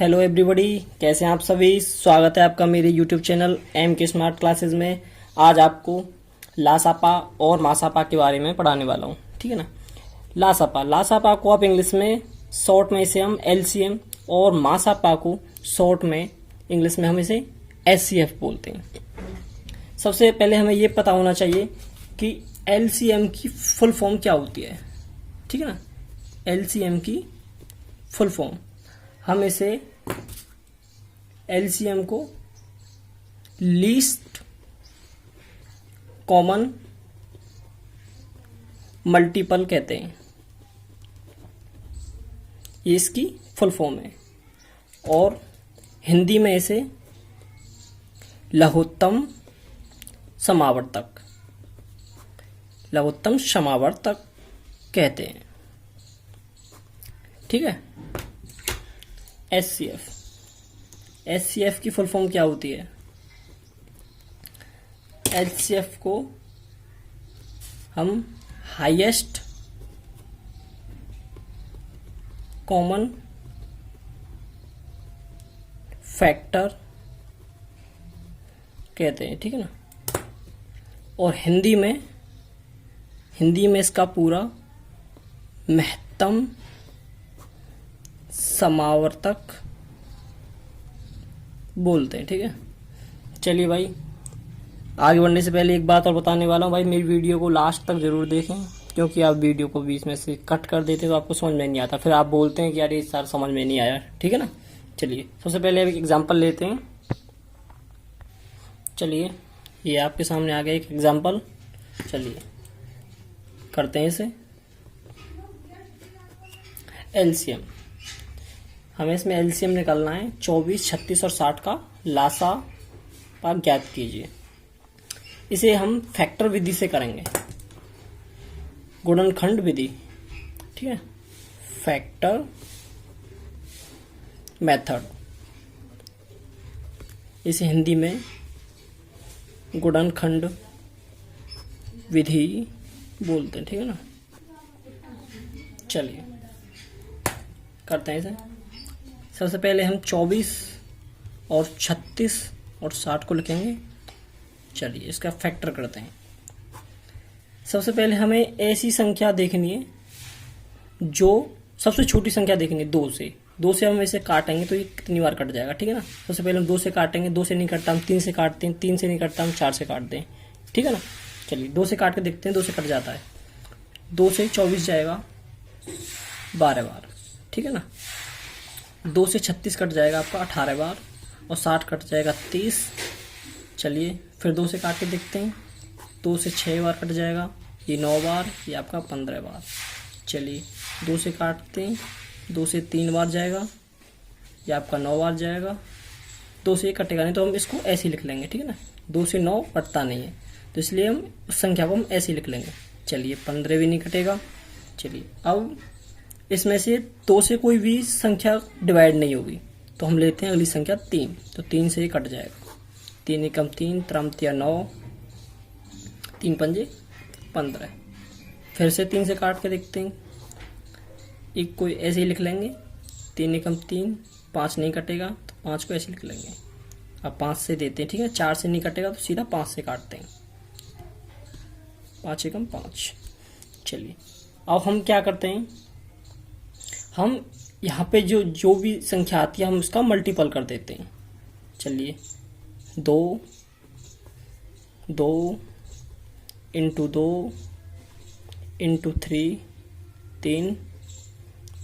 Hello everybody, कैसे हैं आप सभी। स्वागत है आपका मेरे यूट्यूब चैनल एम के स्मार्ट क्लासेस में। आज आपको लासापा और मासापा के बारे में पढ़ाने वाला हूँ, ठीक है ना। लासापा को आप इंग्लिश में शॉर्ट में इसे हम एलसीएम और मासापा को शॉर्ट में इंग्लिश में हम इसे एचसीएफ बोलते हैं। सबसे पहले हमें ये पता होना चाहिए कि एलसीएम की फुल फॉर्म क्या होती है, ठीक है ना। एलसीएम की फुल फॉर्म हम इसे एलसीएम को लीस्ट कॉमन मल्टीपल कहते हैं। ये इसकी फुल फॉर्म है और हिंदी में इसे लघुत्तम समावर्तक कहते हैं, ठीक है। एचसीएफ की फुल फॉर्म क्या होती है। एचसीएफ को हम हाईएस्ट कॉमन फैक्टर कहते हैं, ठीक है ना। और हिंदी में इसका पूरा महत्तम समावर्तक बोलते हैं, ठीक है। चलिए भाई, आगे बढ़ने से पहले एक बात और बताने वाला हूँ भाई, मेरी वीडियो को लास्ट तक जरूर देखें, क्योंकि आप वीडियो को बीच में से कट कर देते तो आपको समझ में नहीं आता, फिर आप बोलते हैं कि यार ये सर समझ में नहीं आया, ठीक है ना। चलिए सबसे पहले एक एग्जांपल लेते हैं। चलिए ये आपके सामने आ गया एक एग्जांपल, चलिए करते हैं इसे। एलसीएम, हमें इसमें एलसीएम निकालना है। 24, 36 और 60 का लासापा ज्ञात कीजिए। इसे हम फैक्टर विधि से करेंगे, गुणनखंड विधि, ठीक है। फैक्टर मेथड, इसे हिंदी में गुणनखंड विधि बोलते हैं, ठीक है ना। चलिए करते हैं इसे। सबसे पहले हम 24 और 36 और 60 को लिखेंगे। चलिए इसका फैक्टर करते हैं। सबसे पहले हमें ऐसी संख्या देखनी है जो सबसे छोटी संख्या देखनी है, 2 से हम इसे काटेंगे तो ये कितनी बार कट जाएगा, ठीक है ना। सबसे पहले हम 2 से काटेंगे, 2 से नहीं कटता हम 3 से काटते हैं, 3 से नहीं कटता हम 4 से काटते हैं, ठीक है ना। चलिए 2 से काट के देखते हैं, 2 से कट जाता है। 2 से 24 जाएगा 12 बार, ठीक है ना। 2 से 36 कट जाएगा आपका 18 बार और 60 कट जाएगा 30। चलिए फिर 2 से काट के देखते हैं, 2 से 6 बार कट जाएगा, ये 9 बार, ये आपका 15 बार। चलिए 2 से काटते हैं, 2 से 3 बार जाएगा, ये आपका 9 बार जाएगा। 2 से कटेगा नहीं तो हम इसको ऐसे ही लिख लेंगे, ठीक है ना। 2 से 9 कटता नहीं है तो इसलिए हम उस संख्या को हम ऐसे ही लिख लेंगे। चलिए 15 भी नहीं कटेगा। चलिए अब इसमें से 2 से कोई भी संख्या डिवाइड नहीं होगी तो हम लेते हैं अगली संख्या 3, तो 3 से ही कट जाएगा। 3 एकम 3, त्रमत्या 9, 3 पंजे 15। फिर से 3 से काट के देखते हैं, एक कोई ऐसे ही लिख लेंगे। 3 एकम 3, 5 नहीं कटेगा तो 5 को ऐसे लिख लेंगे। अब 5 से देते हैं, ठीक है। 4 से नहीं कटेगा तो सीधा 5 से काटते हैं, 5 एकम 5। चलिए अब हम क्या करते हैं, हम यहाँ पे जो भी संख्या आती है हम उसका मल्टीपल कर देते हैं। चलिए 2 इंटू 2 इंटू 3, 3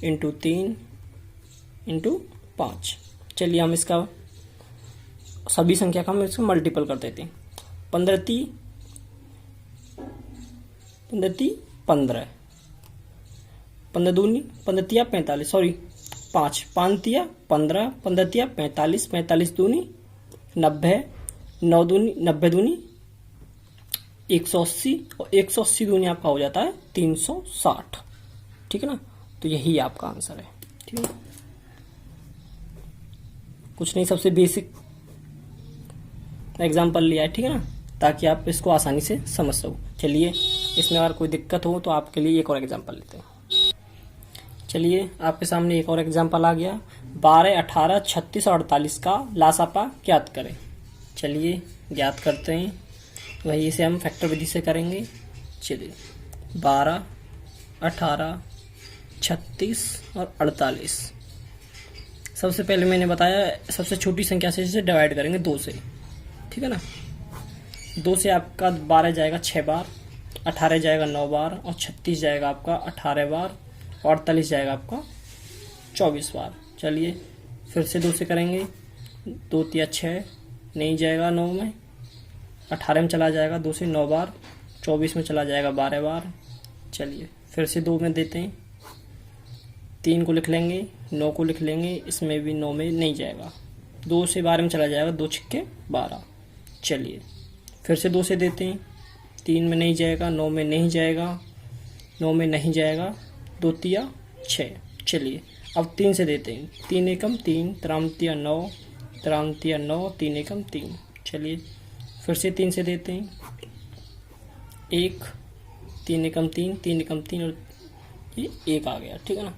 इंटू 3 इंटू 5। चलिए हम इसका सभी संख्या का हम इसको मल्टीपल कर देते हैं। 15 × 15, 15 दूनी 15 45, सॉरी 5 तिया 15, 15 तिया 45, 45 दूनी 90, 9 दूनी 90 दूनी 180 और 180 दूनी आपका हो जाता है 360, ठीक है ना। तो यही आपका आंसर है, ठीक है। कुछ नहीं, सबसे बेसिक एग्जाम्पल लिया है, ठीक है ना, ताकि आप इसको आसानी से समझ सको। चलिए इसमें अगर कोई दिक्कत हो तो आपके लिए एक और एग्जाम्पल लेते हैं। चलिए आपके सामने एक और एग्जाम्पल आ गया। 12, 18, 36 और 48 का लासापा ज्ञात करें। चलिए ज्ञात करते हैं। वही इसे हम फैक्टर विधि से करेंगे। चलिए 12, 18, 36 और 48। सबसे पहले मैंने बताया सबसे छोटी संख्या से इसे डिवाइड करेंगे 2 से, ठीक है ना। 2 से आपका 12 जाएगा 6 बार, 18 जाएगा 9 बार और 36 जाएगा आपका 18 बार और 48 जाएगा आपका 24 बार। चलिए फिर से 2 से करेंगे। 2 तिया 6 नहीं जाएगा 9 में, 18 में चला जाएगा 2 से 9 बार, 24 में चला जाएगा 12 बार। चलिए फिर से 2 में देते हैं। 3 को लिख लेंगे, 9 को लिख लेंगे, इसमें भी 9 में नहीं जाएगा। 2 से 12 में चला जाएगा, 2 छिक्के 12। चलिए फिर से 2 से देते हैं। 3 में नहीं जाएगा, 9 में नहीं जाएगा, 9 में नहीं जाएगा, 2 तिया 6। चलिए अब 3 से देते हैं। 3 एकम 3, त्राम तिया 9, त्राम तिया 9, 3 एकम 3। चलिए फिर से 3 से देते हैं। 1, 3 एकम 3, 3 एकम 3 और ये 1 आ गया, ठीक है ना।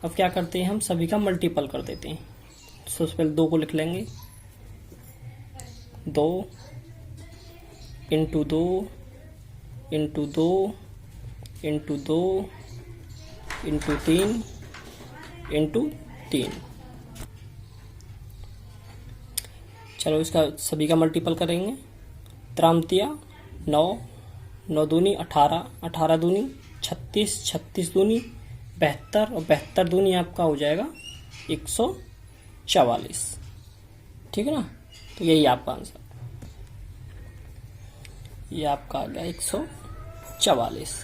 अब क्या करते हैं, हम सभी का मल्टीपल कर देते हैं। सबसे पहले 2 को लिख लेंगे। 2 into 2 into 2 into 2 into 3 into 3। चलो इसका सभी का मल्टीपल करेंगे। त्रामतिया 9, 9 दूनी 18, 18 दूनी 36, 36 दूनी 72 और 72 दूनी आपका हो जाएगा 144, ठीक है ना। तो यही आपका आंसर, ये आपका आ गया 144।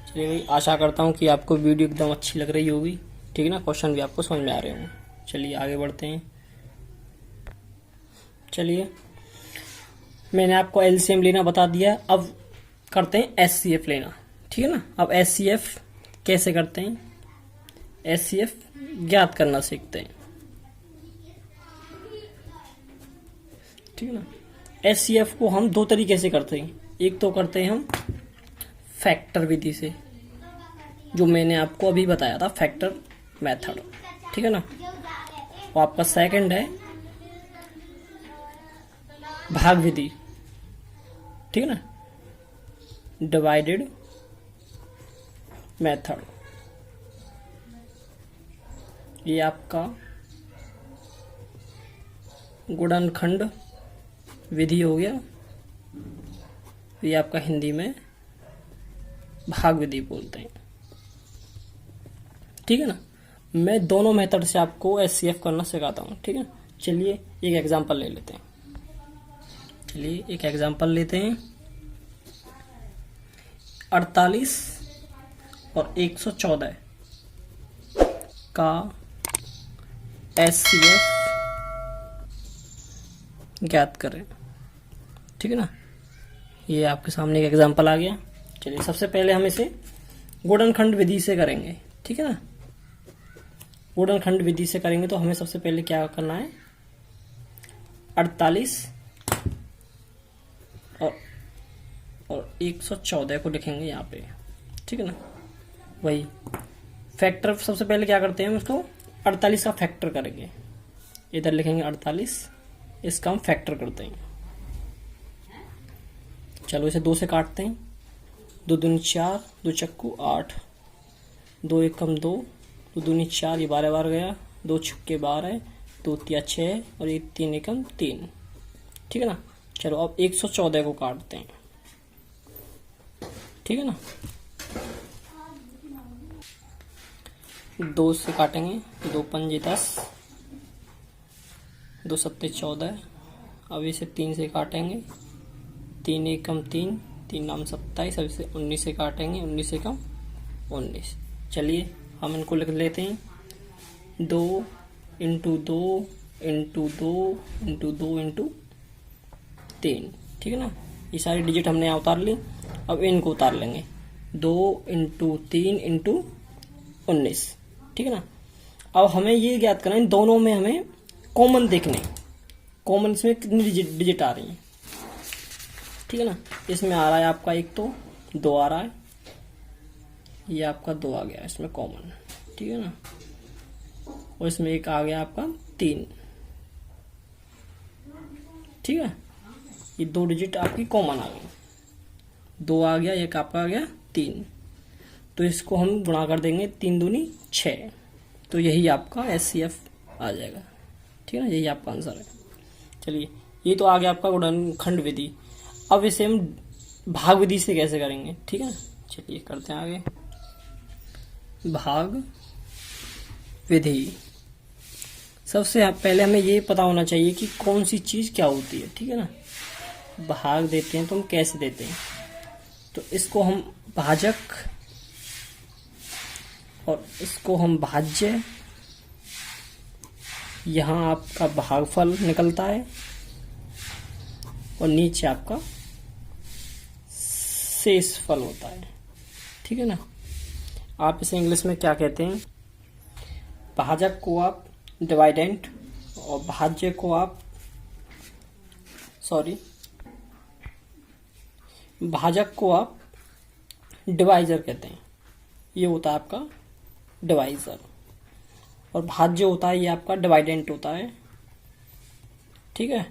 चलिए भाई, आशा करता हूँ कि आपको वीडियो एकदम अच्छी लग रही होगी, ठीक है ना। क्वेश्चन भी आपको समझ में आ रहे होंगे। चलिए आगे बढ़ते हैं। चलिए मैंने आपको एलसीएम लेना बता दिया, अब करते हैं एचसीएफ लेना, ठीक है ना। अब एचसीएफ कैसे करते हैं, एचसीएफ ज्ञात करना सीखते हैं, ठीक है ना। एचसीएफ को हम 2 तरीके से करते हैं। एक तो करते हैं हम फैक्टर विधि से, जो मैंने आपको अभी बताया था, फैक्टर मेथड, ठीक है ना। और आपका सेकंड है भाग विधि, ठीक है ना, डिवाइडेड मेथड। ये आपका गुणनखंड विधि हो गया, ये आपका हिंदी में भाग विधि बोलते हैं, ठीक है ना। मैं दोनों मेथड से आपको एचसीएफ करना सिखाता हूँ, ठीक है। चलिए एक एग्जांपल ले लेते हैं। चलिए एक एग्जांपल लेते हैं। 48 और 114 का एचसीएफ ज्ञात करें, ठीक है ना। ये आपके सामने एक एग्जांपल आ गया। चलिए सबसे पहले हम इसे गुणनखंड विधि से करेंगे, ठीक है ना। गुणनखंड विधि से करेंगे तो हमें सबसे पहले क्या करना है, 48 और 114 को लिखेंगे यहाँ पे, ठीक है ना। वही फैक्टर, सबसे पहले क्या करते हैं हम इसको 48 का फैक्टर करेंगे। इधर लिखेंगे 48, इसका हम फैक्टर करते हैं। चलो इसे 2 से काटते हैं। 2 दूनी 4, 2 चक्कू 8, 2 एकम 2, 2 दूनी 4, ये 12 बार गया, 2 छक्के 12, 2 तिया 6 और ये 3 एकम 3, ठीक है ना। चलो अब 114 को काटते हैं, ठीक है ना। 2 से काटेंगे, 2 पंजे 10, 2 सत्ते 14। अब इसे 3 से काटेंगे, 3 एकम 3, 3 नाम 27। अब इसे 19 से काटेंगे, 19 एकम 19। चलिए हम इनको लिख लेते हैं। 2 इंटू 2 इंटू 2 इंटू 2 इंटू 3, ठीक है ना। ये सारी डिजिट हमने यहाँ उतार ली। अब इनको उतार लेंगे। 2 इंटू 3 इंटू 19, ठीक है ना। अब हमें ये ज्ञात करना है, इन दोनों में हमें कॉमन देखने, कॉमन इसमें कितनी डिजिट आ रही है, ठीक है ना। इसमें आ रहा है आपका एक तो 2 आ रहा है, ये आपका 2 आ गया इसमें कॉमन, ठीक है ना। और इसमें एक आ गया आपका 3। ठीक है, ये 2 डिजिट आपकी कॉमन आ गई, 2 आ गया, एक आपका आ गया 3। तो इसको हम गुणा कर देंगे, 3 दूनी 6, तो यही आपका HCF आ जाएगा। ठीक है ना, यही आपका आंसर है। चलिए, ये तो आ गया आपका गुणनखंड विधि। अब इसे हम भाग विधि से कैसे करेंगे, ठीक है ना, चलिए करते हैं आगे। भाग विधि, सबसे पहले हमें ये पता होना चाहिए कि कौन सी चीज क्या होती है। ठीक है ना, भाग देते हैं तो हम कैसे देते हैं, तो इसको हम भाजक और इसको हम भाज्य, यहां आपका भागफल निकलता है और नीचे आपका शेष फल होता है। ठीक है ना, आप इसे इंग्लिश में क्या कहते हैं, भाजक को आप डिवाइडेंट और भाज्य को आप भाजक को आप डिवाइजर कहते हैं। ये होता है आपका डिवाइजर, और भाज्य होता है ये आपका डिवाइडेंट होता है। ठीक है,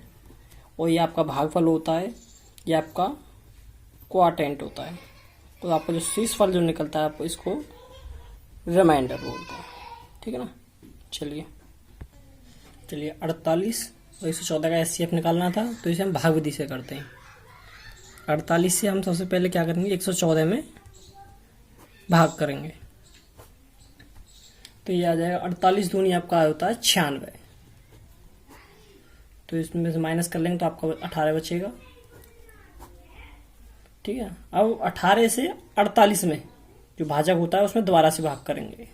और ये आपका भागफल होता है, ये आपका क्वाटेंट होता है। तो आपका जो शेष फल जो निकलता है आप इसको रिमाइंडर बोलते हैं। ठीक है ना, चलिए 48 और 114 का HCF निकालना था, तो इसे हम भाग विधि से करते हैं। 48 से हम सबसे पहले क्या करेंगे, 114 में भाग करेंगे, तो ये आ जाएगा 48 दूनी आपका होता है 96, तो इसमें से माइनस कर लेंगे तो आपका 18 बचेगा। ठीक है, अब 18 से 48 में जो भाजक होता है उसमें दोबारा से भाग करेंगे,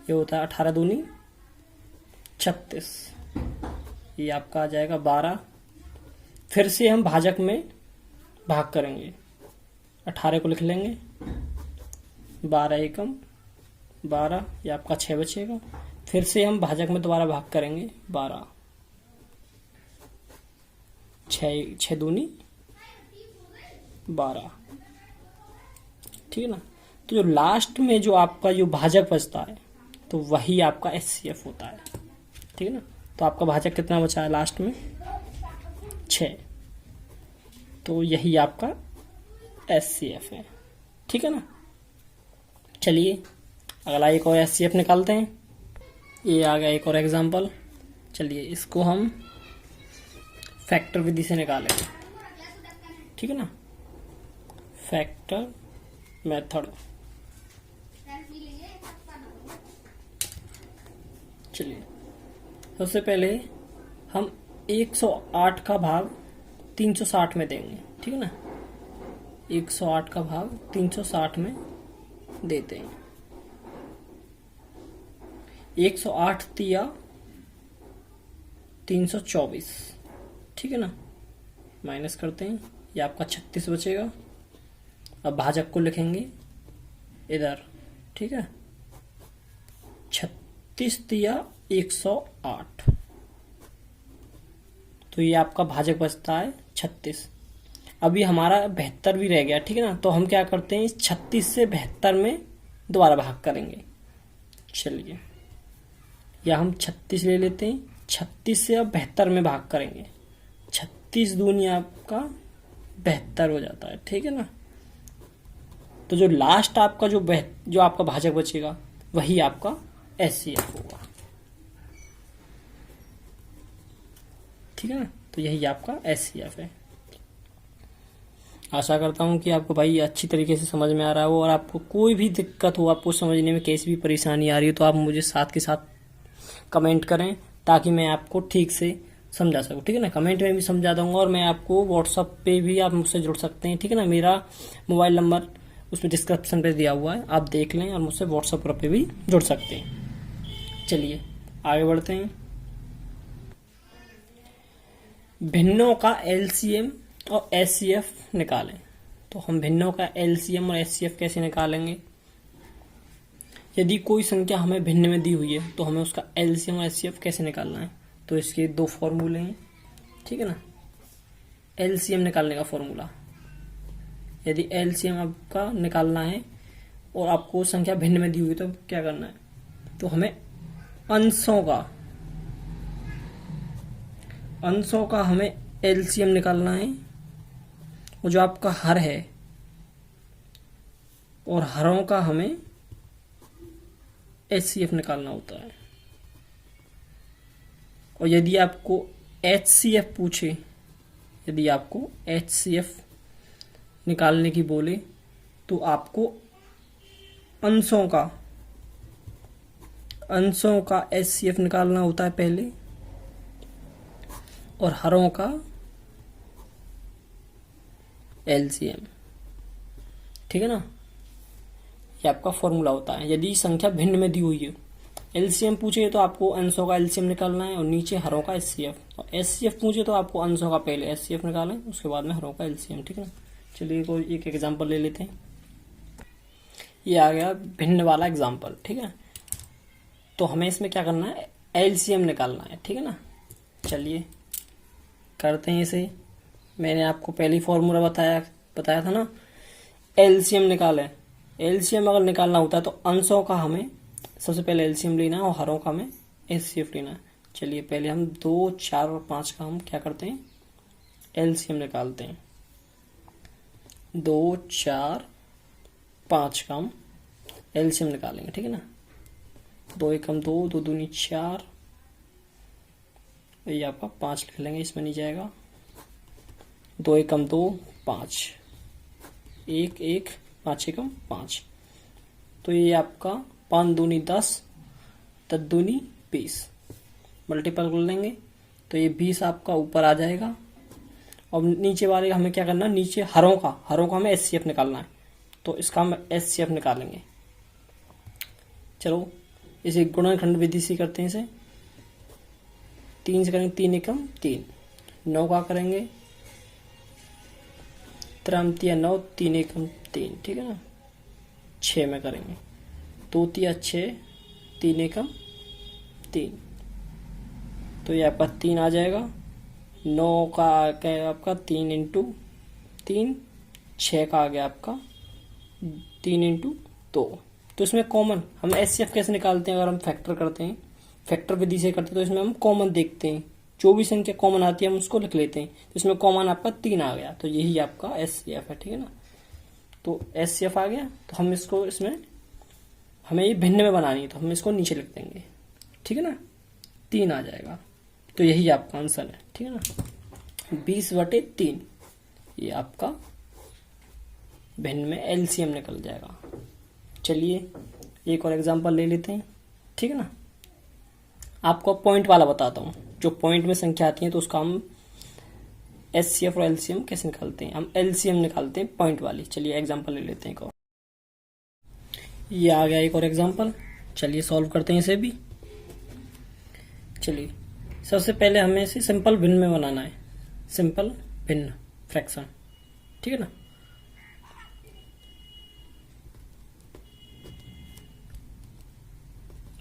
ये होता है 18 दूनी 36, ये आपका आ जाएगा 12। फिर से हम भाजक में भाग करेंगे, 18 को लिख लेंगे, 12 एकम 12, ये आपका 6 बचेगा। फिर से हम भाजक में दोबारा भाग करेंगे, 12, 6 दूनी 12। ठीक है ना, तो जो लास्ट में जो आपका जो भाजक बचता है तो वही आपका HCF होता है। ठीक है ना, तो आपका भाजक कितना बचा है लास्ट में, 6, तो यही आपका HCF है। ठीक है ना, चलिए अगला एक और HCF निकालते हैं। ये आ गया एक और एग्जांपल, चलिए इसको हम फैक्टर विधि से निकालेंगे। ठीक है ना, फैक्टर मेथड। चलिए सबसे पहले हम 108 का भाग 360 में देंगे। ठीक है ना, 108 का भाग 360 में देते हैं। 108 तिया 324। ठीक है ना, माइनस करते हैं, ये आपका 36 बचेगा। अब भाजक को लिखेंगे इधर। ठीक है, 36 तिया 108, तो ये आपका भाजक बचता है 36। अभी हमारा 72 भी रह गया। ठीक है ना, तो हम क्या करते हैं, इस 36 से 72 में दोबारा भाग करेंगे। चलिए, या हम 36 ले लेते हैं, 36 से अब 72 में भाग करेंगे, 36 दूनी आपका 72 हो जाता है। ठीक है ना, तो जो लास्ट आपका जो आपका भाजक बचेगा वही आपका HCF होगा। ठीक है ना, तो यही आपका HCF है। आशा करता हूं कि आपको भाई अच्छी तरीके से समझ में आ रहा हो, और आपको कोई भी दिक्कत हो, आपको समझने में कैसी भी परेशानी आ रही हो, तो आप मुझे साथ के साथ कमेंट करें ताकि मैं आपको ठीक से समझा सकूं। ठीक है ना, कमेंट में भी समझा दूंगा, और मैं आपको व्हाट्सएप पे भी आप मुझसे जुड़ सकते हैं। ठीक है ना, मेरा मोबाइल नंबर उसमें डिस्क्रिप्शन पे दिया हुआ है, आप देख लें, और मुझसे व्हाट्सएप ग्रुप पे भी जुड़ सकते हैं। चलिए आगे बढ़ते हैं। भिन्नों का LCM और HCF निकालें। तो हम भिन्नों का LCM और HCF कैसे निकालेंगे, यदि कोई संख्या हमें भिन्न में दी हुई है तो हमें उसका LCM और HCF कैसे निकालना है। तो इसके 2 फॉर्मूले हैं। ठीक है ना, LCM निकालने का फॉर्मूला, यदि LCM आपका निकालना है और आपको संख्या भिन्न में दी हुई है तो क्या करना है, तो हमें अंशों का हमें एलसीएम निकालना है, और जो आपका हर है, और हरों का हमें एचसीएफ निकालना होता है। और यदि आपको एचसीएफ पूछे, यदि आपको एचसीएफ निकालने की बोले, तो आपको अंशों का एचसीएफ निकालना होता है पहले, और हरों का एलसीएम। ठीक है ना, ये आपका फॉर्मूला होता है यदि संख्या भिन्न में दी हुई है। एलसीएम पूछे तो आपको अंशों का एलसीएम निकालना है, और नीचे हरों का एचसीएफ। और एचसीएफ पूछे तो आपको अंशों का पहले एचसीएफ निकालें, उसके बाद में हरों का एलसीएम। ठीक है ना, चलिए कोई एक एग्जांपल ले लेते हैं। ये आ गया भिन्न वाला एग्जांपल। ठीक है, तो हमें इसमें क्या करना है, एलसीएम निकालना है। ठीक है ना, चलिए करते हैं इसे। मैंने आपको पहली फॉर्मूला बताया था ना, एलसीएम निकालें। एलसीएम अगर निकालना होता है तो अंशों का हमें सबसे पहले एलसीएम लेना है, और हरों का हमें एचसीएफ लेना है। चलिए पहले हम 2, 4 और 5 का हम क्या करते हैं, एलसीएम निकालते हैं। 2, 4, 5 का हम एलसीएम निकालेंगे। ठीक है ना, 2 एकम 2, 2 दूनी 4, ये आपका 5 लिख लेंगे, इसमें नहीं जाएगा। 2 एकम 2, 5, 1, 1, 5 एकम 5, तो ये आपका 5 दूनी 10, 10 दूनी 20, मल्टीपल कर लेंगे तो ये 20 आपका ऊपर आ जाएगा। और नीचे वाले हमें क्या करना है, नीचे हरों का हमें एचसीएफ निकालना है, तो इसका हम एचसीएफ निकालेंगे। चलो इसे गुणनखंड विधि से करते हैं। इसे 3 से करेंगे, 3 एकम 3, 9 का करेंगे, त्रमतिया 9, 3 एकम 3। ठीक है ना, 6 में करेंगे, 2 तिया 6, 3 एकम 3, तो ये आपका 3 आ जाएगा। 9 का आ गया आपका 3 इंटू 3, 6 का आ गया आपका 3 इंटू 2। तो इसमें कॉमन हम एचसीएफ कैसे निकालते हैं, अगर हम फैक्टर करते हैं, फैक्टर विधि से करते हैं, तो इसमें हम कॉमन देखते हैं, जो भी संख्या कॉमन आती है हम उसको लिख लेते हैं। तो इसमें कॉमन आपका 3 आ गया, तो यही आपका एचसीएफ है। ठीक है ना, तो एचसीएफ आ गया, तो हम इसको इसमें हमें ये भिन्न में बनानी है, तो हम इसको नीचे लिख देंगे। ठीक है ना, 3 आ जाएगा, तो यही आपका आंसर है। ठीक है ना, 20/3 ये आपका भिन्न में एलसीएम निकल जाएगा। चलिए एक और एग्जांपल ले लेते हैं। ठीक है ना, आपको पॉइंट वाला बताता हूँ, जो पॉइंट में संख्या आती है तो उसका हम एचसीएफ और एलसीएम कैसे निकालते हैं। हम एलसीएम निकालते हैं पॉइंट वाली। चलिए एग्जांपल ले लेते हैं एक और। ये आ गया एक और एग्जांपल, चलिए सॉल्व करते हैं इसे भी। चलिए सबसे पहले हमें इसे सिंपल भिन्न में बनाना है, सिंपल भिन्न फ्रैक्शन। ठीक है ना,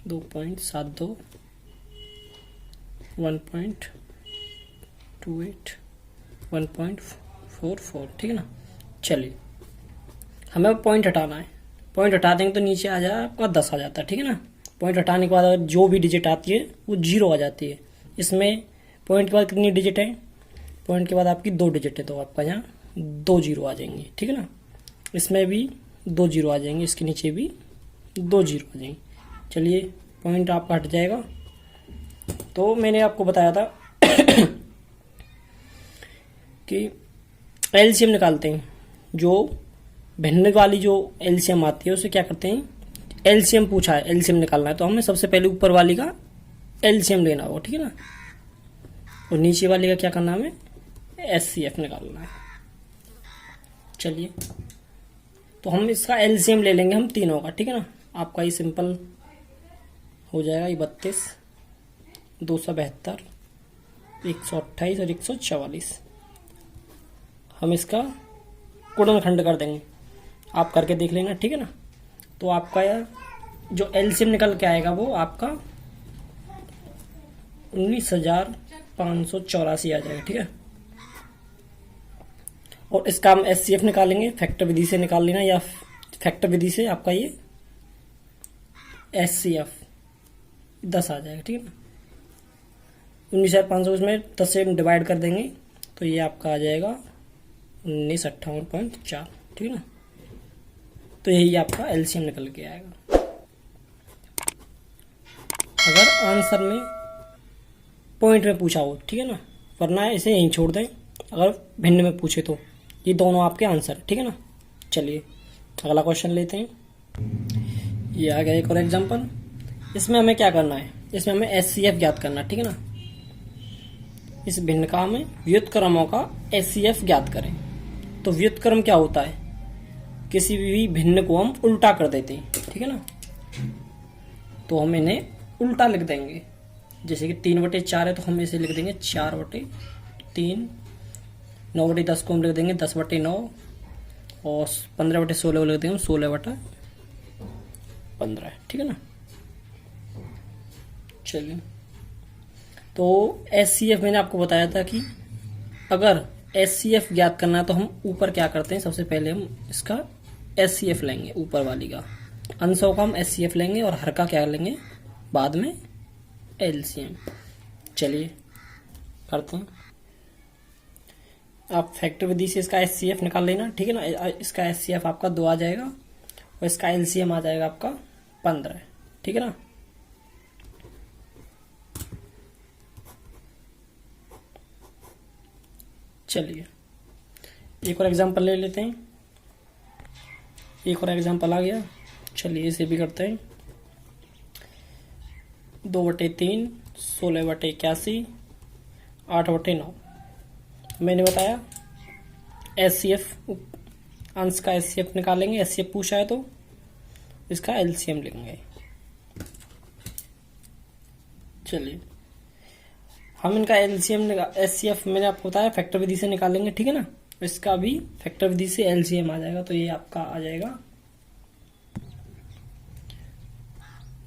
दो 2.72, 1.28, 1.44। ठीक है ना, चलिए हमें पॉइंट हटाना है। पॉइंट हटा देंगे तो नीचे आ जाए आपका 10 आ जाता है। ठीक है ना, पॉइंट हटाने के बाद अगर जो भी डिजिट आती है वो 0 आ जाती है। इसमें पॉइंट के बाद कितनी डिजिट है, पॉइंट के बाद आपकी 2 डिजिट है, तो आपका यहाँ 2 0 आ जाएंगे। ठीक है ना, इसमें भी 2 0 आ जाएंगे, इसके नीचे भी 2 0 आ जाएंगे। चलिए पॉइंट आपका हट जाएगा। तो मैंने आपको बताया था कि एलसीएम निकालते हैं, जो भिन्न वाली जो एलसीएम आती है उसे क्या करते हैं, एलसीएम पूछा है, एलसीएम निकालना है, तो हमें सबसे पहले ऊपर वाली का एलसीएम लेना होगा। ठीक है ना, और नीचे वाली का क्या करना है, हमें एचसीएफ निकालना है। चलिए तो हम इसका एलसीएम ले लेंगे हम तीनों का। ठीक है ना, आपका ये सिंपल हो जाएगा, ये 32, 272, 128 और 144। हम इसका गुणनखंड कर देंगे, आप करके देख लेना। ठीक है ना, तो आपका यार जो एलसीएम निकल के आएगा वो आपका 19,584 आ जाएगा। ठीक है, और इसका हम एचसीएफ निकालेंगे, फैक्टर विधि से निकाल लेना, या फैक्टर विधि से आपका ये एचसीएफ 10 आ जाएगा, ठीक है ना। 19,500 इसमें 10 से डिवाइड कर देंगे तो ये आपका आ जाएगा 1958.4, ठीक है ना। तो यही आपका एलसीएम निकल के आएगा। अगर आंसर में पॉइंट में पूछा हो, ठीक है ना, वरना इसे यहीं छोड़ दें। अगर भिन्न में पूछे तो ये दोनों आपके आंसर, ठीक है ना। चलिए अगला क्वेश्चन लेते हैं। ये आ गया एक और एग्जांपल। इसमें हमें क्या करना है, इसमें हमें एचसीएफ ज्ञात करना है, ठीक है ना। इस भिन्न का हमें व्युत्क्रमों का एचसीएफ ज्ञात करें। तो व्युत्क्रम क्या होता है, किसी भी भिन्न को हम उल्टा कर देते हैं, ठीक है ना। तो हम इन्हें उल्टा लिख देंगे। जैसे कि 3/4 है तो हम इसे लिख देंगे 4/3। 9/10 को हम लिख देंगे 10/9 और 15/16 को लिख देंगे 16/15, ठीक है ना। चलिए तो एचसीएफ मैंने आपको बताया था कि अगर एचसीएफ ज्ञात करना है तो हम ऊपर क्या करते हैं, सबसे पहले हम इसका एचसीएफ लेंगे, ऊपर वाली का अंशों का हम एचसीएफ लेंगे और हर का क्या लेंगे बाद में एलसीएम। चलिए करते हैं। आप फैक्टर विधि से इसका एचसीएफ निकाल लेना, ठीक है ना। इसका एचसीएफ आपका 2 आ जाएगा और इसका एलसीएम आ जाएगा आपका 15, ठीक है ना। चलिए एक और एग्जांपल ले लेते हैं। एक और एग्जांपल आ गया, चलिए इसे भी करते हैं। 2/3 16/81 8/9। मैंने बताया एचसीएफ अंश का एचसीएफ निकालेंगे, एचसीएफ पूछा है तो इसका एलसीएम लेंगे। चलिए हम इनका एलसीएम एचसीएफ मैंने आपको बताया फैक्टर विधि से निकालेंगे, ठीक है ना। इसका भी फैक्टर विधि से एलसीएम आ जाएगा। तो ये आपका आ जाएगा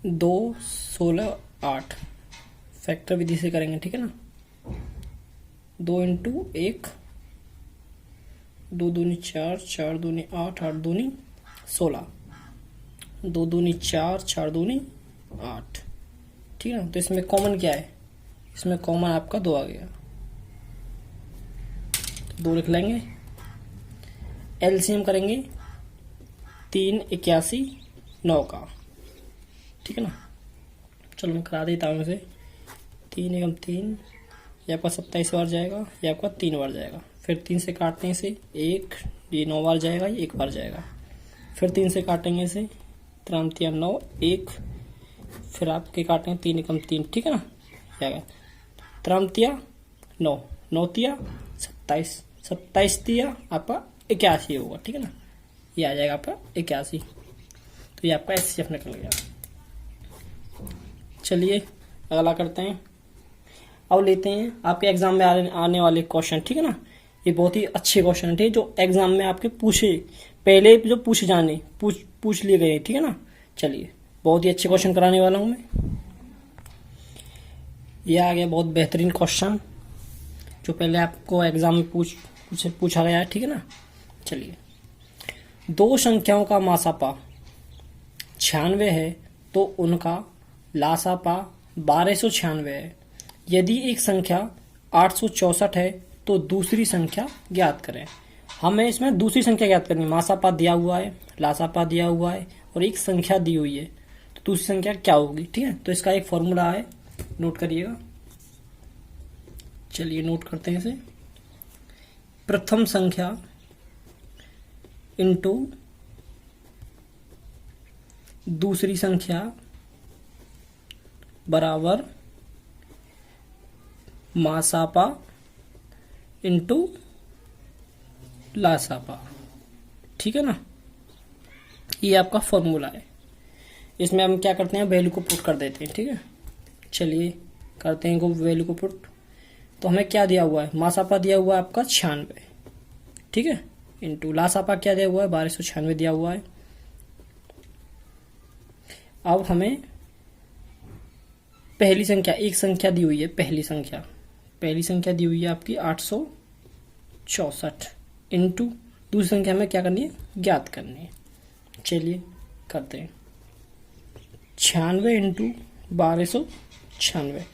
2 16 8 फैक्टर विधि से करेंगे, ठीक है ना। 2 × 1 2 दूनी 4 4 दूनी 8 8 दूनी 16 2 दूनी 4 4 दूनी 8, ठीक है ना। तो इसमें कॉमन क्या है, इसमें कॉमन आपका 2 आ गया, 2 लिख लेंगे। एलसीएम करेंगे 3 81 9 का, ठीक है ना। चलो मैं करा देता हूँ इसे। 3 एकम 3, ये आपका 27 बार जाएगा, ये आपका 3 बार जाएगा। फिर 3 से काटते हैं इसे 1, ये 9 बार जाएगा, ये 1 बार जाएगा। फिर 3 से काटेंगे इसे 3 9 1, फिर आपके काटेंगे 3 एकम 3, ठीक है ना। जाएगा 3 9 9 27 27 आपका 81 होगा, ठीक है ना। ये आ जाएगा आपका 81। तो ये आपका एचसीएफ निकल गया। चलिए अगला करते हैं। अब लेते हैं आपके एग्जाम में आने वाले क्वेश्चन, ठीक है ना। ये बहुत ही अच्छे क्वेश्चन थे जो एग्जाम में आपके पूछे पहले जो पूछ लिए गए, ठीक है ना। चलिए बहुत ही अच्छे क्वेश्चन कराने वाला हूं मैं। ये आ गया बहुत बेहतरीन क्वेश्चन जो पहले आपको एग्जाम में पूछा गया है, ठीक है ना। चलिए 2 संख्याओं का मासापा 96 है तो उनका लासापा 1296 है। यदि एक संख्या 864 है तो दूसरी संख्या ज्ञात करें। हमें इसमें दूसरी संख्या ज्ञात करनी है। मासापा दिया हुआ है, लासापा दिया हुआ है और एक संख्या दी हुई है, तो दूसरी संख्या क्या होगी, ठीक है। तो इसका एक फॉर्मूला है, नोट करिएगा। चलिए नोट करते हैं इसे। प्रथम संख्या इंटू दूसरी संख्या बराबर मासापा इंटू लासापा, ठीक है ना। ये आपका फॉर्मूला है। इसमें हम क्या करते हैं, वैल्यू को पुट कर देते हैं, ठीक है। चलिए करते हैं वैल्यू को पुट। तो हमें क्या दिया हुआ है, मासापा दिया हुआ है आपका 96, ठीक है, इंटू लासापा क्या दिया हुआ है 1296 दिया हुआ है। अब हमें पहली संख्या एक संख्या दी हुई है, पहली संख्या दी हुई है आपकी 864 इंटू दूसरी संख्या में क्या करनी है, ज्ञात करनी है। चलिए करते हैं 96 इंटू 1296।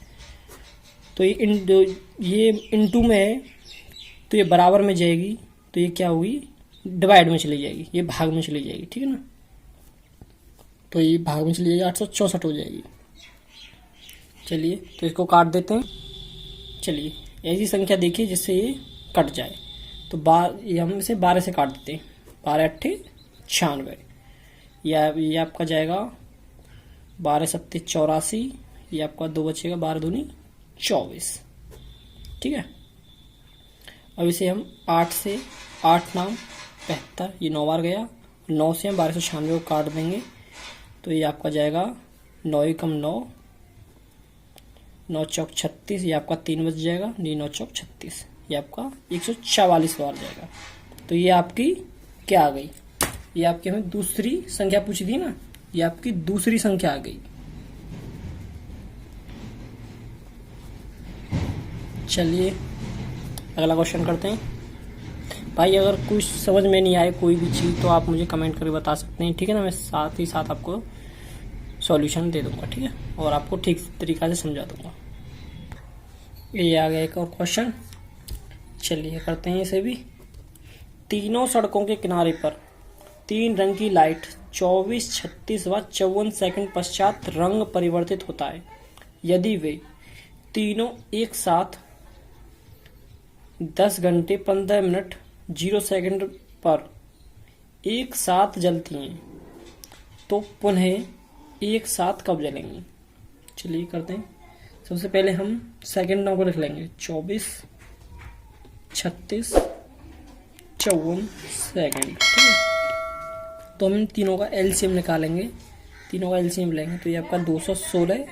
तो ये इनटू में है तो ये बराबर में जाएगी, तो ये क्या होगी, डिवाइड में चली जाएगी, ये भाग में चली जाएगी, ठीक है ना। तो ये भाग में चली जाएगी, 864 हो जाएगी। चलिए तो इसको काट देते हैं। चलिए ऐसी संख्या देखिए जिससे ये कट जाए। तो ये हम इसे 12 से काट देते हैं। 12 अट्ठे 96, ये आपका जाएगा 12 सत्ते 84, ये आपका 2 बचेगा, 12 दूनी 24, ठीक है। अब इसे हम 8 से 8 नाम 75, ये 9 बार गया। 9 से हम 1296 को काट देंगे, तो ये आपका जाएगा 9 एकम 9, 9 चौक 36, ये आपका 3 बच जाएगा, 9 चौक 36, ये आपका 144 बार जाएगा। तो ये आपकी क्या आ गई, ये आपकी हमें दूसरी संख्या पूछी थी ना, ये आपकी दूसरी संख्या आ गई। चलिए अगला क्वेश्चन करते हैं। भाई अगर कुछ समझ में नहीं आए कोई भी चीज़ तो आप मुझे कमेंट करके बता सकते हैं, ठीक है ना। मैं साथ ही साथ आपको सॉल्यूशन दे दूंगा, ठीक है, और आपको ठीक तरीक़ा से समझा दूंगा। ये आ गया एक और क्वेश्चन, चलिए करते हैं इसे भी। तीनों सड़कों के किनारे पर 3 रंग की लाइट 24, 36 व 54 सेकंड पश्चात रंग परिवर्तित होता है। यदि वे तीनों एक साथ 10 घंटे 15 मिनट 0 सेकंड पर एक साथ जलती हैं तो पुनः एक साथ कब जलेंगी। चलिए करते हैं। सबसे पहले हम सेकंडों को लिख लेंगे, 24, 36, 54 सेकंड, ठीक है। तो हम तीनों का एलसीएम निकालेंगे, तीनों का एलसीएम लेंगे तो ये आपका 216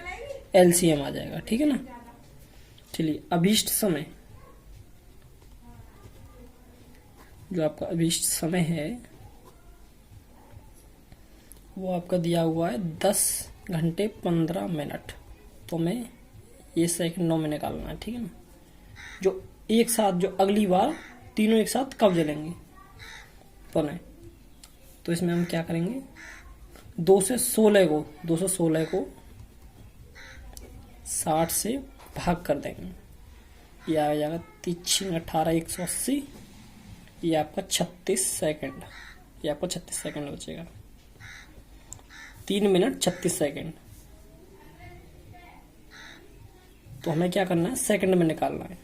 एलसीएम आ जाएगा, ठीक है ना। चलिए अभीष्ट समय, जो आपका अभीष्ट समय है वो आपका दिया हुआ है 10 घंटे 15 मिनट। तो मैं ये सेकंडों में निकालना है, ठीक है ना। जो एक साथ, जो अगली बार तीनों एक साथ कब जलेंगे पुनः, तो इसमें हम क्या करेंगे, 216 को 60 से भाग कर देंगे, ये आ जाएगा 3 18 180, ये आपका 36 सेकंड, ये आपका 36 सेकंड बचेगा, 3 मिनट 36 सेकंड। तो हमें क्या करना है, सेकंड में निकालना है,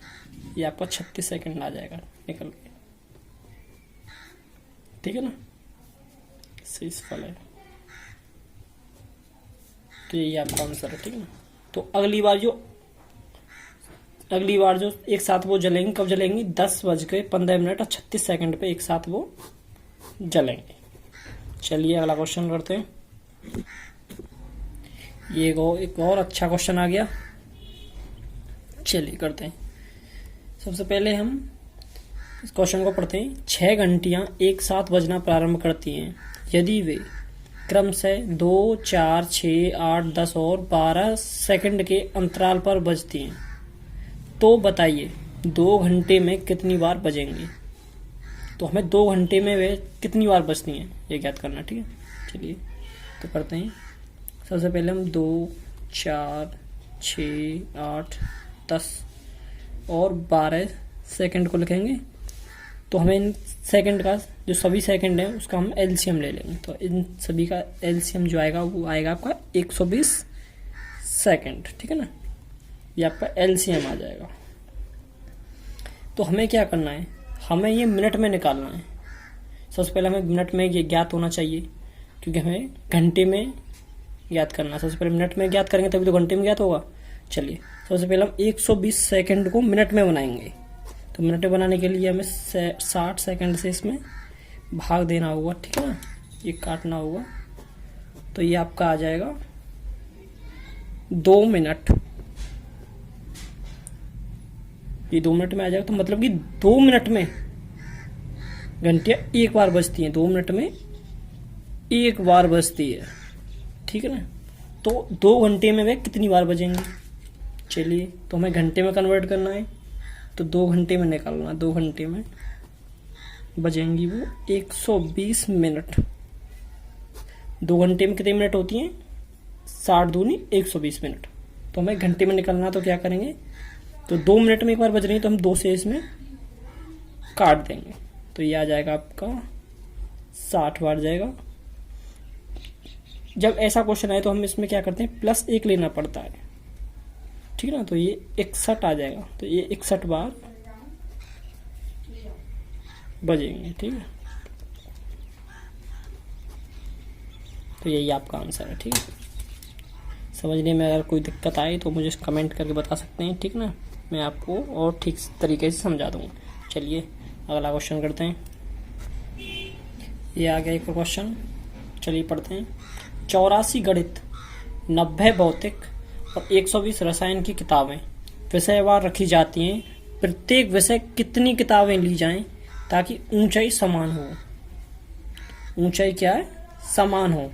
ये आपका 36 सेकंड आ जाएगा निकल के, ठीक है ना। शेष फल है, तो यही आपका आंसर है, ठीक है ना। तो अगली बार जो एक साथ वो जलेंगी, कब जलेंगी, 10:15 और 36 सेकंड पे एक साथ वो जलेंगे। चलिए अगला क्वेश्चन करते हैं। ये एक और अच्छा क्वेश्चन आ गया, चलिए करते हैं। सबसे पहले हम इस क्वेश्चन को पढ़ते हैं। 6 घंटियां एक साथ बजना प्रारंभ करती हैं यदि वे क्रमशः 2, 4, 6, 8, 10 और 12 सेकंड के अंतराल पर बजती हैं, तो बताइए 2 घंटे में कितनी बार बजेंगी। तो हमें 2 घंटे में वे कितनी बार बजती हैं ये ज्ञात करना, ठीक है। चलिए तो करते हैं। सबसे पहले हम 2, 4, 6, 8, 10 और 12 सेकंड को लिखेंगे। तो हमें इन सेकंड का, जो सभी सेकंड है उसका हम एलसीएम ले लेंगे। तो इन सभी का एलसीएम जो आएगा वो आएगा आपका 120 सेकंड, ठीक है ना। ये आपका एलसीएम आ जाएगा। तो हमें क्या करना है, हमें ये मिनट में निकालना है। सबसे पहले हमें मिनट में ये ज्ञात होना चाहिए, क्योंकि हमें घंटे में ज्ञात करना है। सबसे पहले मिनट में ज्ञात करेंगे तभी तो घंटे में ज्ञात होगा। चलिए सबसे पहले हम 120 सेकंड को मिनट में बनाएंगे। तो मिनट में बनाने के लिए हमें 60 सेकंड से इसमें भाग देना होगा, ठीक है ना, ये काटना होगा। तो ये आपका आ जाएगा 2 मिनट, ये 2 मिनट में आ जाएगा। तो मतलब कि 2 मिनट में घंटियां एक बार बजती हैं, 2 मिनट में एक बार बजती है, ठीक है ना। तो 2 घंटे में वे कितनी बार बजेंगे। चलिए तो हमें घंटे में कन्वर्ट करना है, तो 2 घंटे में निकालना। 2 घंटे में बजेंगी वो 120 मिनट। 2 घंटे में कितने मिनट होती हैं, 60 दूनी 120 मिनट। तो हमें घंटे में निकलना, तो क्या करेंगे, तो 2 मिनट में एक बार बज रही है तो हम 2 से इसमें काट देंगे। तो ये आ जाएगा आपका 60 बार जाएगा। जब ऐसा क्वेश्चन आए तो हम इसमें क्या करते हैं, +1 लेना पड़ता है, ठीक है ना। तो ये 61 आ जाएगा। तो ये 61 बार बजेंगे, ठीक है। तो यही आपका आंसर है, ठीक है। समझने में अगर कोई दिक्कत आए तो मुझे कमेंट करके बता सकते हैं, ठीक ना। मैं आपको और ठीक तरीके से समझा दूँगा। चलिए अगला क्वेश्चन करते हैं। ये आ गया एक क्वेश्चन, चलिए पढ़ते हैं। 84 गणित, 90 भौतिक और 120 रसायन की किताबें विषयवार रखी जाती हैं। प्रत्येक विषय कितनी किताबें ली जाएं ताकि ऊंचाई समान हो। ऊंचाई क्या है, समान हो।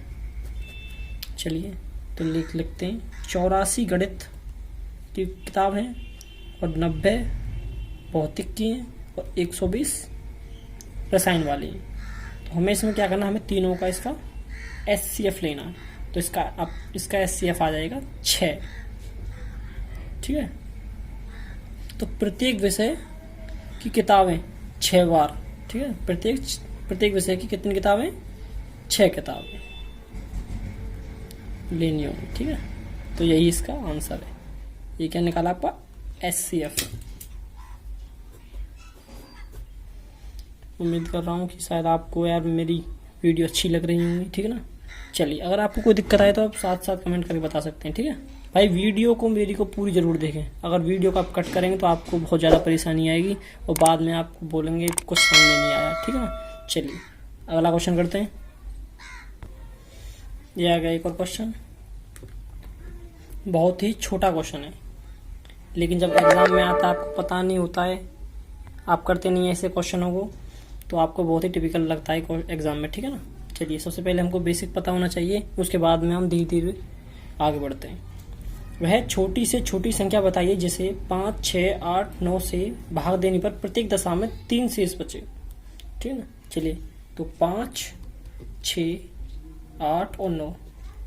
चलिए तो लिखते हैं 84 गणित की किताब है और 90 भौतिक की हैं और 120 रसायन वाली हैं। तो हमें इसमें क्या करना, हमें तीनों का इसका SCF लेना है। तो इसका SCF आ जाएगा 6, ठीक है। तो प्रत्येक विषय की किताबें 6 बार, ठीक है। प्रत्येक विषय की कितनी किताबें, 6 किताबें लेनी होगी, ठीक है। तो यही इसका आंसर है। ये क्या निकाला आपका SCF। उम्मीद कर रहा हूँ कि शायद आपको यार मेरी वीडियो अच्छी लग रही होंगी, ठीक है ना। चलिए अगर आपको कोई दिक्कत आए तो आप साथ साथ कमेंट करके बता सकते हैं, ठीक है भाई। वीडियो को मेरी को पूरी ज़रूर देखें। अगर वीडियो को आप कट करेंगे तो आपको बहुत ज़्यादा परेशानी आएगी और बाद में आपको बोलेंगे कुछ समझ में नहीं आया, ठीक है ना। चलिए अगला क्वेश्चन करते हैं। ये आ गया एक और क्वेश्चन, बहुत ही छोटा क्वेश्चन है, लेकिन जब एग्ज़ाम में आता है आपको पता नहीं होता है, आप करते नहीं है ऐसे क्वेश्चनों को, तो आपको बहुत ही टिपिकल लगता है एग्ज़ाम में, ठीक है ना। चलिए सबसे पहले हमको बेसिक पता होना चाहिए, उसके बाद में हम धीरे धीरे आगे बढ़ते हैं। वह छोटी से छोटी संख्या बताइए जिसे 5, 6, 8, 9 से भाग देने पर प्रत्येक दशा में 3 शेष बचे, ठीक है ना। चलिए तो 5, 6, 8 और 9,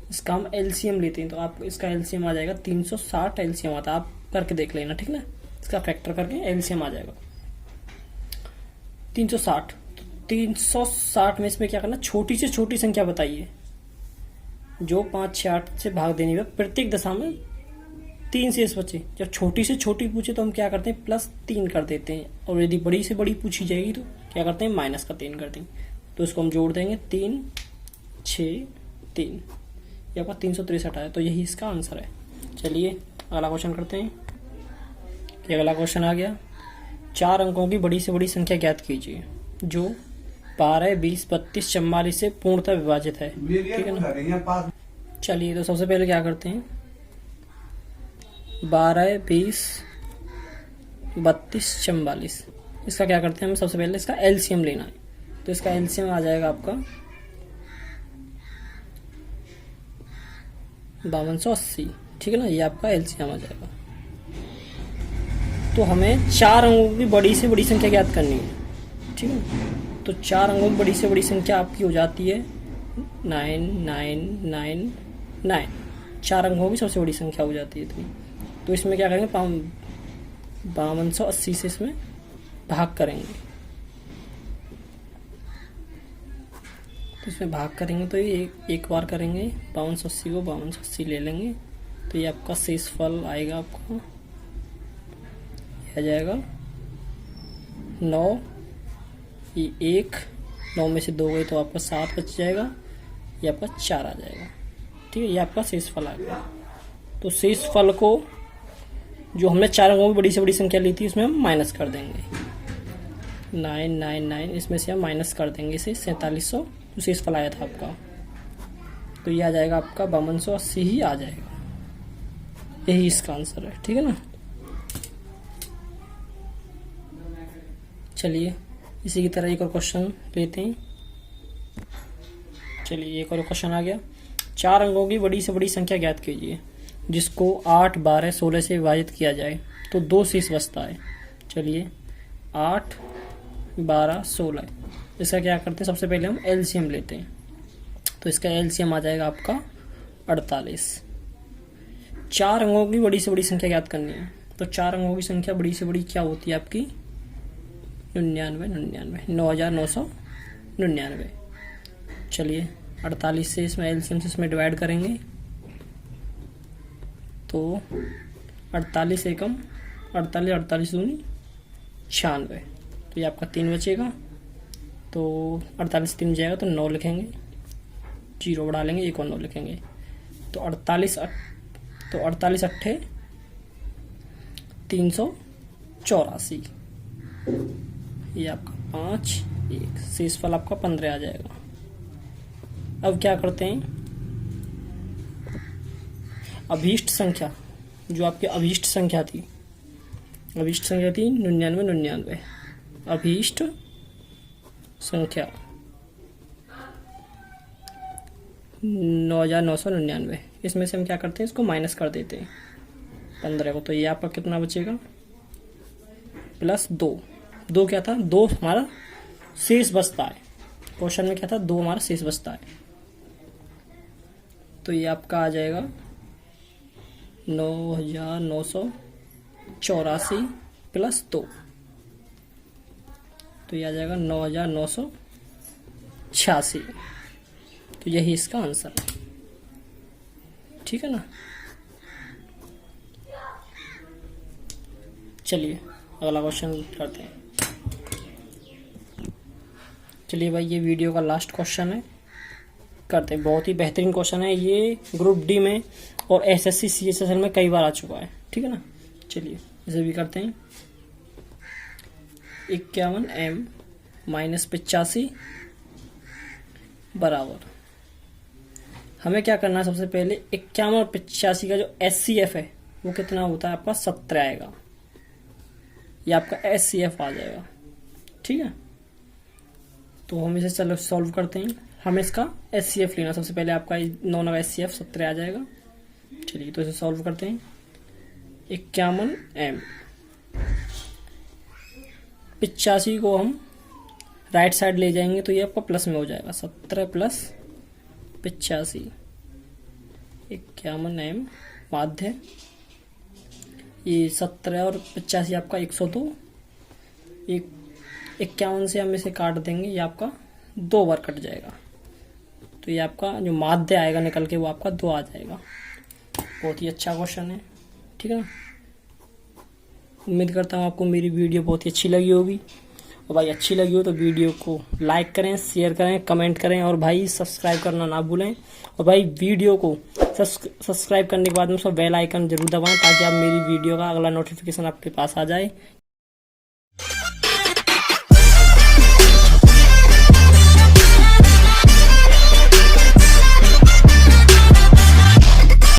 इसका हम LCM लेते हैं। तो आप इसका LCM आ जाएगा 360 LCM आता है, आप करके देख लेना, ठीक ना। इसका फैक्टर करके LCM आ जाएगा 360। 360 में इसमें क्या करना, छोटी से छोटी संख्या बताइए जो 5, 6, 8 से भाग देने पर प्रत्येक दशा में 3 शेष बचे। जब छोटी से छोटी पूछे तो हम क्या करते हैं, +3 कर देते हैं, और यदि बड़ी से बड़ी पूछी जाएगी तो क्या करते हैं, -3 कर देंगे। तो इसको हम जोड़ देंगे 3, 6, 3, ये आपका 363 आया। तो यही इसका आंसर है। चलिए अगला क्वेश्चन करते हैं। कि अगला क्वेश्चन आ गया, 4 अंकों की बड़ी से बड़ी संख्या ज्ञात कीजिए जो 12, 20, 32, 44 से पूर्णतः विभाजित है, ठीक है ना। चलिए तो सबसे पहले क्या करते हैं, 12, 20, 32, 44, इसका क्या करते हैं, हमें सबसे पहले इसका LCM लेना है। तो इसका LCM आ जाएगा आपका 5280, ठीक है ना। ये आपका LCM आ जाएगा। तो हमें 4 अंकों की बड़ी से बड़ी संख्या ज्ञात करनी है, ठीक है। तो 4 अंकों की बड़ी से बड़ी संख्या आपकी हो जाती है 9999। 4 अंकों की सबसे बड़ी संख्या हो जाती है इतनी। तो इसमें क्या करेंगे, 5280 से इसमें भाग करेंगे। तो इसमें भाग करेंगे तो ये एक बार करेंगे, 5280 को 5280 ले लेंगे। तो ये आपका शेष फल आएगा, आपको आ जाएगा 9, ये 1, 9 में से 2 गए तो आपका 7 बच जाएगा, ये आपका 4 आ जाएगा, ठीक है। ये आपका शेष फल आ गया। तो शेष फल को जो हमने 4 अंकों की बड़ी से बड़ी संख्या ली थी उसमें हम माइनस कर देंगे, 999, इसमें से हम माइनस कर देंगे इसे 4700, तो शेष फल आया था आपका। तो ये आ जाएगा आपका 5280 ही आ जाएगा। यही इसका आंसर है, ठीक है ना। चलिए इसी की तरह एक और क्वेश्चन लेते हैं। चलिए एक और क्वेश्चन आ गया, 4 अंकों की बड़ी से बड़ी संख्या ज्ञात कीजिए जिसको 8, 12, 16 से विभाजित किया जाए तो 2 शेष बचता है। चलिए 8, 12, 16, इसका क्या करते हैं, सबसे पहले हम LCM लेते हैं। तो इसका LCM आ जाएगा आपका 48। 4 अंकों की बड़ी से बड़ी संख्या ज्ञात करनी है, तो 4 अंकों की संख्या बड़ी से बड़ी क्या होती है आपकी? 99। 9999। चलिए 48 से इसमें एलसीएम से इसमें डिवाइड करेंगे तो 48 एकम 48, 48 दूनी 96, तो ये आपका 3 बचेगा। तो 48 3 जाएगा तो 9 लिखेंगे, 0 बढ़ा लेंगे, एक और 9 लिखेंगे, तो 48 अट्ठे 384, ये आपका 5 1, शेषफल आपका 15 आ जाएगा। अब क्या करते हैं, अभीष्ट संख्या, जो आपकी अभीष्ट संख्या थी 9999, अभीष्ट संख्या 9999, इसमें से हम क्या करते हैं, इसको माइनस कर देते हैं 15 को, तो ये आपका कितना बचेगा? प्लस 2 क्या था? 2 हमारा शेष बचता है, क्वेश्चन में क्या था? 2 हमारा शेष बचता है, तो ये आपका आ जाएगा 9984 प्लस 2, तो ये आ जाएगा 9986, तो यही इसका आंसर है। ठीक है ना। चलिए अगला क्वेश्चन करते हैं। चलिए भाई, ये वीडियो का लास्ट क्वेश्चन है, करते हैं। बहुत ही बेहतरीन क्वेश्चन है ये, ग्रुप डी में और एसएससी सीएचएसएल में कई बार आ चुका है। ठीक है ना। चलिए इसे भी करते हैं। 51m माइनस 85 बराबर, हमें क्या करना है, सबसे पहले 51 और 85 का जो एचसीएफ है वो कितना होता है आपका? 17 आएगा, ये आपका एचसीएफ आ जाएगा। ठीक है, तो हम इसे चलो सॉल्व करते हैं। हमें इसका एचसीएफ लेना, सबसे पहले आपका 9 का एचसीएफ 17 आ जाएगा। चलिए तो इसे सॉल्व करते हैं। 51m 85 को हम राइट साइड ले जाएंगे तो ये आपका प्लस में हो जाएगा, 17 प्लस 85, 51m माध्य, ये 17 और 85 आपका 102, 51 से हम इसे काट देंगे, ये आपका 2 बार कट जाएगा, तो ये आपका जो माध्य आएगा निकल के वो आपका 2 आ जाएगा। बहुत ही अच्छा क्वेश्चन है। ठीक है ना। उम्मीद करता हूँ आपको मेरी वीडियो बहुत ही अच्छी लगी होगी, और भाई अच्छी लगी हो तो वीडियो को लाइक करें, शेयर करें, कमेंट करें, और भाई सब्सक्राइब करना ना भूलें। और भाई वीडियो को सब्सक्राइब करने के बाद में उसका बेल आइकन जरूर दबाएं, ताकि आप मेरी वीडियो का अगला नोटिफिकेशन आपके पास आ जाए।